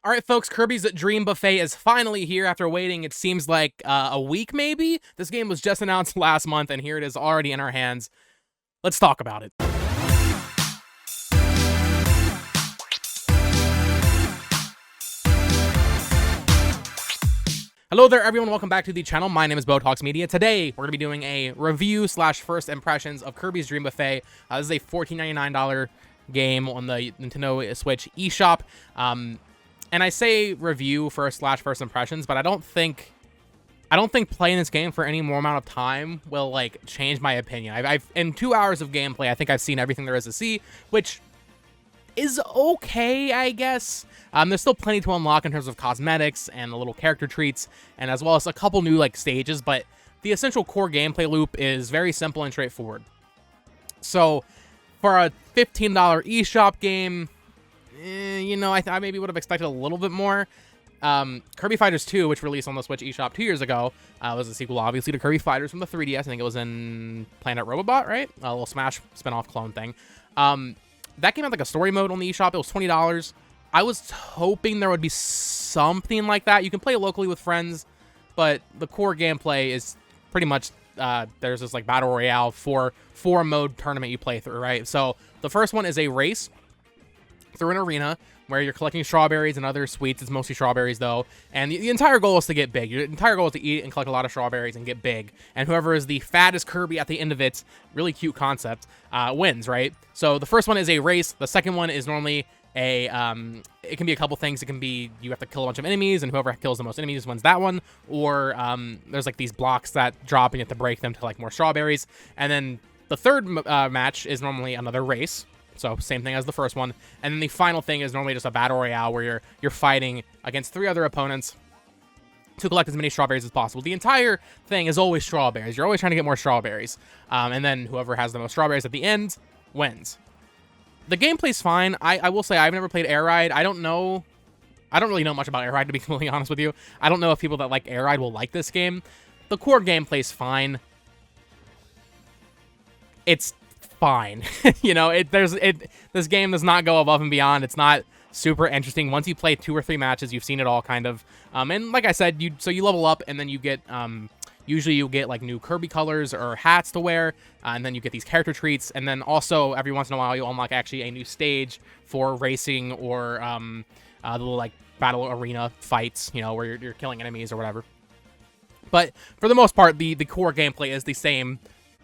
All right, folks, Kirby's Dream Buffet is finally here after waiting, it seems like a week maybe? This game was just announced last month, and here it is already in our hands. Let's talk about it. Hello there, everyone. Welcome back to the channel. My name is Botox Media. Today, we're going to be doing a review / first impressions of Kirby's Dream Buffet. This is a $14.99 game on the Nintendo Switch eShop. And I say review first / first impressions, but I don't think playing this game for any more amount of time will like change my opinion. I've in 2 hours of gameplay, I think I've seen everything there is to see, which is okay, I guess. There's still plenty to unlock in terms of cosmetics and the little character treats, and as well as a couple new like stages, but the essential core gameplay loop is very simple and straightforward. So for a $15 eShop game, you know, I maybe would have expected a little bit more. Kirby Fighters 2, which released on the Switch eShop 2 years ago, was a sequel, obviously, to Kirby Fighters from the 3DS. I think it was in Planet Robobot, right? A little Smash spin-off clone thing. That came out like a story mode on the eShop. It was $20. I was hoping there would be something like that. You can play locally with friends, but the core gameplay is pretty much, there's this like Battle Royale four-mode tournament you play through, right? So the first one is a race through an arena where you're collecting strawberries and other sweets. It's mostly strawberries, though. And the entire goal is to get big. Your entire goal is to eat and collect a lot of strawberries and get big. And whoever is the fattest Kirby at the end of it, really cute concept, wins, right? So the first one is a race. The second one is normally a, it can be a couple things. It can be you have to kill a bunch of enemies, and whoever kills the most enemies wins that one. Or there's like these blocks that drop, and you have to break them to like more strawberries. And then the third match is normally another race. So same thing as the first one. And then the final thing is normally just a battle royale where you're fighting against 3 other opponents to collect as many strawberries as possible. The entire thing is always strawberries. You're always trying to get more strawberries. And then whoever has the most strawberries at the end wins. The gameplay's fine. I will say I've never played Air Ride. I don't really know much about Air Ride, to be completely honest with you. I don't know if people that like Air Ride will like this game. The core gameplay's fine. It's fine. You know, this game does not go above and beyond. It's not super interesting. Once you play 2 or 3 matches, you've seen it all kind of. And like I said, you level up, and then you get usually you get like new Kirby colors or hats to wear, and then you get these character treats, and then also every once in a while you unlock actually a new stage for racing or the little like battle arena fights, you know, where you're killing enemies or whatever. But for the most part, the core gameplay is the same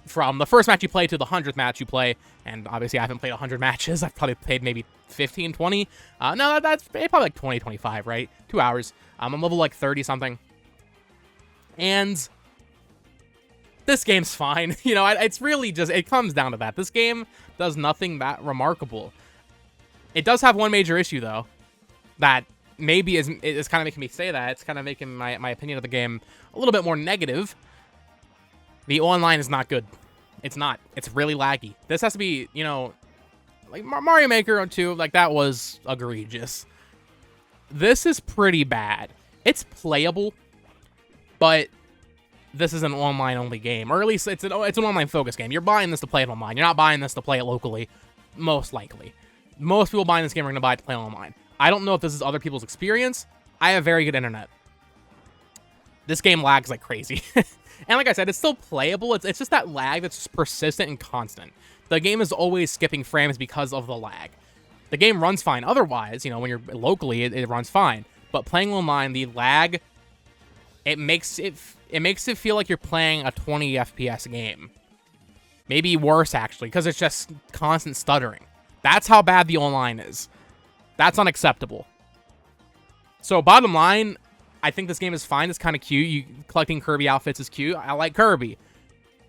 from the first match you play to the 100th match you play. And obviously I haven't played 100 matches. I've probably played maybe 15, 20. No, that's probably like 20, 25, right? 2 hours. I'm level like 30 something. And this game's fine. You know, it's really just, it comes down to that. This game does nothing that remarkable. It does have one major issue, though, that maybe is kind of making me say that. It's kind of making my opinion of the game a little bit more negative. The online is not good. It's not. It's really laggy. This has to be, you know, like Mario Maker 2, like that was egregious. This is pretty bad. It's playable, but this is an online-only game, or at least it's an online-focused game. You're buying this to play it online. You're not buying this to play it locally, most likely. Most people buying this game are going to buy it to play it online. I don't know if this is other people's experience. I have very good internet. This game lags like crazy. And like I said, it's still playable. It's just that lag that's just persistent and constant. The game is always skipping frames because of the lag. The game runs fine otherwise, you know, when you're locally, it runs fine. But playing online, the lag, it makes it feel like you're playing a 20 FPS game. Maybe worse, actually, because it's just constant stuttering. That's how bad the online is. That's unacceptable. So bottom line, I think this game is fine. It's kind of cute. Collecting Kirby outfits is cute. I like Kirby.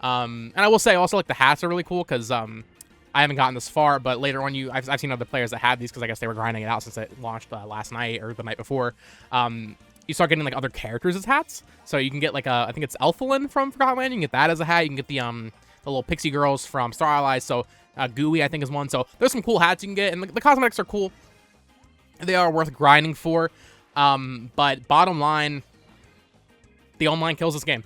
And I will say also like the hats are really cool because I haven't gotten this far, but later on I've seen other players that had these because I guess they were grinding it out since it launched last night or the night before. You start getting like other characters as hats. So you can get like I think it's Elfilin from Forgotten Land. You can get that as a hat. You can get the little pixie girls from Star Allies. So Gooey I think is one. So there's some cool hats you can get, and the cosmetics are cool. They are worth grinding for. But bottom line, the online kills this game.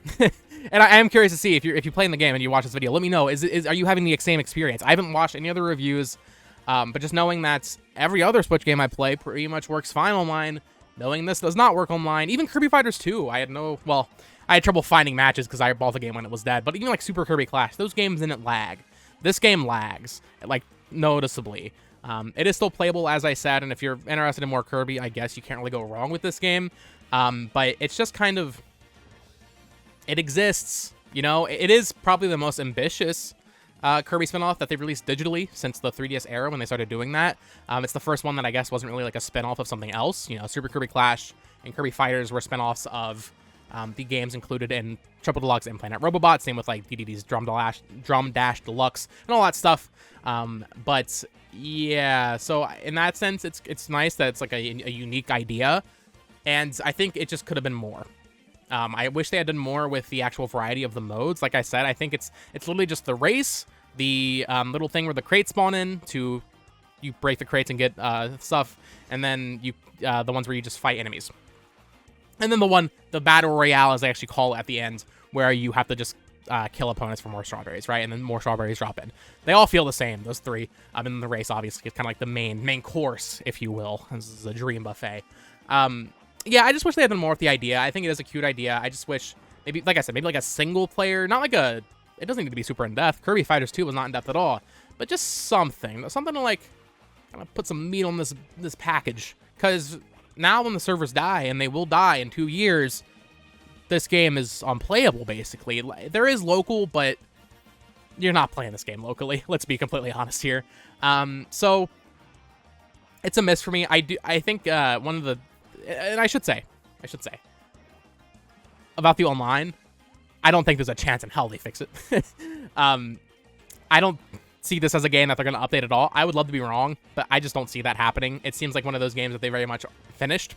And I am curious to see if you're playing the game and you watch this video. Let me know. Are you having the same experience? I haven't watched any other reviews. But just knowing that every other Switch game I play pretty much works fine online, knowing this does not work online, even Kirby Fighters 2, I had trouble finding matches because I bought the game when it was dead, but even like Super Kirby Clash, those games didn't lag. This game lags, like, noticeably. It is still playable, as I said, and if you're interested in more Kirby, I guess you can't really go wrong with this game. But it's just kind of... It exists, you know? It is probably the most ambitious Kirby spinoff that they've released digitally since the 3DS era when they started doing that. It's the first one that I guess wasn't really like a spinoff of something else. You know, Super Kirby Clash and Kirby Fighters were spinoffs of the games included in Triple Deluxe and Planet Robobot. Same with like DDD's Drum Dash Deluxe and all that stuff. But yeah, so in that sense, it's nice that it's like a unique idea, and I think it just could have been more. I wish they had done more with the actual variety of the modes. Like I said, I think it's literally just the race, the little thing where the crates spawn in to you break the crates and get stuff, and then the ones where you just fight enemies. And then the battle royale, as they actually call it at the end, where you have to just kill opponents for more strawberries, right? And then more strawberries drop in. They all feel the same, those three. And the race, obviously, is kind of like the main course, if you will. This is a dream buffet. Yeah, I just wish they had done more with the idea. I think it is a cute idea. I just wish, maybe, like I said, maybe like a single player, not like it doesn't need to be super in-depth. Kirby Fighters 2 was not in-depth at all. But just something to like, kind of put some meat on this package. Because now when the servers die, and they will die in 2 years, this game is unplayable, basically. There is local, but you're not playing this game locally. Let's be completely honest here. So it's a miss for me. I think one of the, and I should say, about the online, I don't think there's a chance in hell they fix it. I don't see this as a game that they're going to update at all. I would love to be wrong, but I just don't see that happening. It seems like one of those games that they very much finished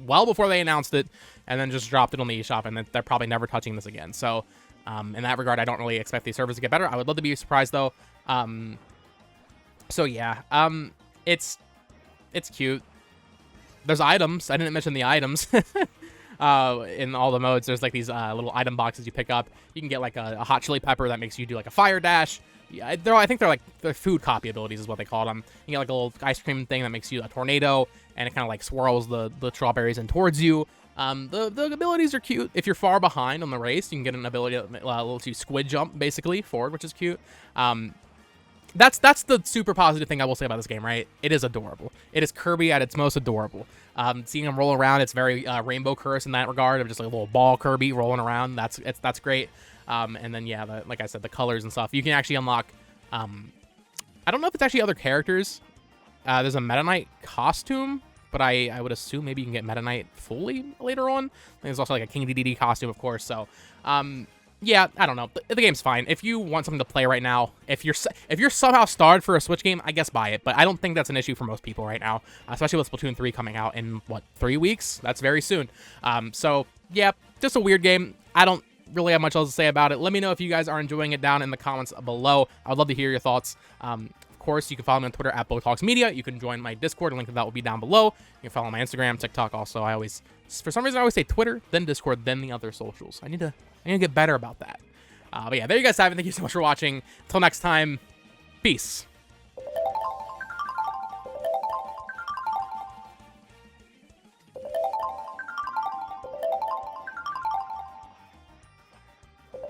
well before they announced it, and then just dropped it on the eShop, and they're probably never touching this again. So, in that regard, I don't really expect these servers to get better. I would love to be surprised, though. So yeah, it's cute. There's items. I didn't mention the items. In all the modes, there's like these little item boxes you pick up. You can get like a hot chili pepper that makes you do like a fire dash. Yeah, I think they're food copy abilities is what they call them. You get like a little ice cream thing that makes you a tornado, and it kind of like swirls the strawberries in towards you. The abilities are cute. If you're far behind on the race, you can get an ability that lets you squid jump basically forward, which is cute. That's the super positive thing I will say about this game, right? It is adorable. It is Kirby at its most adorable. Seeing him roll around, it's very Rainbow Curse in that regard, of just like a little ball Kirby rolling around. That's great. And then yeah, like I said, the colors and stuff. You can actually unlock. I don't know if it's actually other characters. There's a Meta Knight costume, but I would assume maybe you can get Meta Knight fully later on. There's also like a King DDD costume, of course. So yeah, I don't know. The game's fine. If you want something to play right now, if you're somehow starved for a Switch game, I guess buy it. But I don't think that's an issue for most people right now, especially with Splatoon 3 coming out in, what, 3 weeks? That's very soon. So, yeah, just a weird game. I don't really have much else to say about it. Let me know if you guys are enjoying it down in the comments below. I would love to hear your thoughts. Of course, you can follow me on Twitter at BoTalksMedia. You can join my Discord. A link to that will be down below. You can follow my Instagram, TikTok also. For some reason, I always say Twitter, then Discord, then the other socials. I need to get better about that. But yeah, there you guys have it. Thank you so much for watching. Until next time, peace.